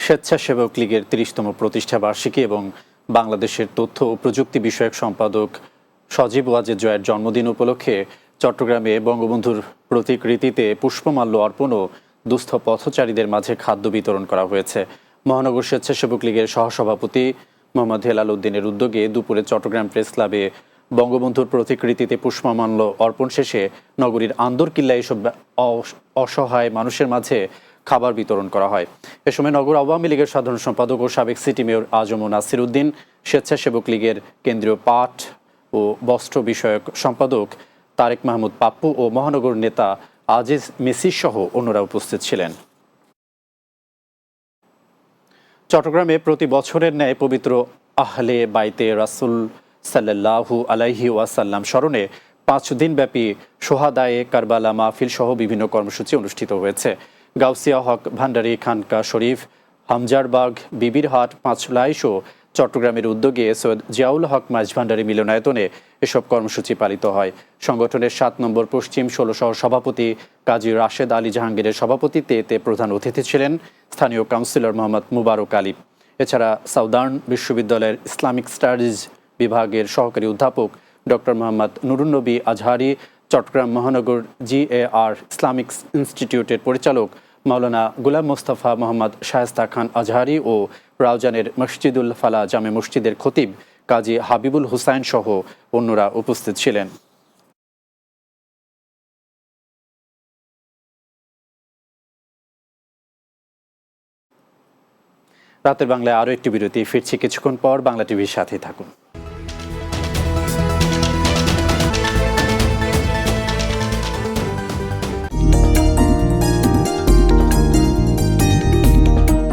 স্বেচ্ছাসেবক লীগের ৩০তম প্রতিষ্ঠা বার্ষিকী এবং বাংলাদেশের তথ্য ও প্রযুক্তি বিষয়ক সম্পাদক সজীব ওয়াজেদ জয়ের জন্মদিন উপলক্ষে চট্টগ্রামে বঙ্গবন্ধুর প্রতিকৃতিতে পুষ্পমাল্য অর্পণ ও দুস্থ পথচারীদের মাঝে খাদ্য বিতরণ করা হয়েছে। মহানগর স্বেচ্ছাসেবক লীগের সহসভাপতি মোহাম্মদ হেলাল উদ্দিনের উদ্যোগে দুপুরে চট্টগ্রাম প্রেস ক্লাবে বঙ্গবন্ধুর প্রতিকৃতিতে পুষ্পমাল্য অর্পণ শেষে নগরীর আন্দরকিল্লায় এসব অসহায় মানুষের মাঝে খাবার বিতরণ করা হয়। এ সময় নগর আওয়ামী লীগের সাধারণ সম্পাদক ও সাবেক সিটি মেয়র আজম নাসির উদ্দিন, স্বেচ্ছাসেবক লীগের কেন্দ্রীয় পাট ও বস্ত্র বিষয়ক সম্পাদক তারেক মাহমুদ পাপ্পু ও মহানগর নেতা আজিজ মেসি সহ অন্যরা উপস্থিত ছিলেন। চট্টগ্রামে প্রতি বছরের ন্যায় পবিত্র আহলে বাইতে রাসূল সাল্লাল্লাহু আলাইহি ওয়াসাল্লাম স্মরণে ৫ দিনব্যাপী সোহাদায়ে কারবালা মাহফিল সহ বিভিন্ন কর্মসূচি অনুষ্ঠিত হয়েছে। গাউসিয়া হক ভান্ডারী খানকা শরীফ, হামজারবাগ, বিবিরহাট, পাঁচলাইশ ও চট্টগ্রামের উদ্যোগে সৈয়দ জিয়াউল হক মাঝভান্ডারী মিলনায়তনে এসব কর্মসূচি পালিত হয়। সংগঠনের ৭ নম্বর পশ্চিম ১৬ সভাপতি কাজী রাশেদ আলী জাহাঙ্গীরের সভাপতিত্বে এতে প্রধান অতিথি ছিলেন স্থানীয় কাউন্সিলর মোহাম্মদ মুবারক আলী। এছাড়া সাউদার্ন বিশ্ববিদ্যালয়ের ইসলামিক স্টাডিজ বিভাগের সহকারী অধ্যাপক ডক্টর মোহাম্মদ নুরুন্নবী আজহারি, চট্টগ্রাম মহানগর GAR ইসলামিক ইনস্টিটিউটের পরিচালক মাওলানা গুলাম মোস্তফা মোহাম্মদ শায়েস্তা খান আজহারি ও রাউজানের মসজিদুল ফালা জামে মসজিদের খতিব কাজী হাবিবুল হুসাইন সহ অন্যরা উপস্থিত ছিলেন। রাতের বাংলায় আরও একটি বিরতি, ফিরছি কিছুক্ষণ পর। বাংলা টিভির সাথেই থাকুন।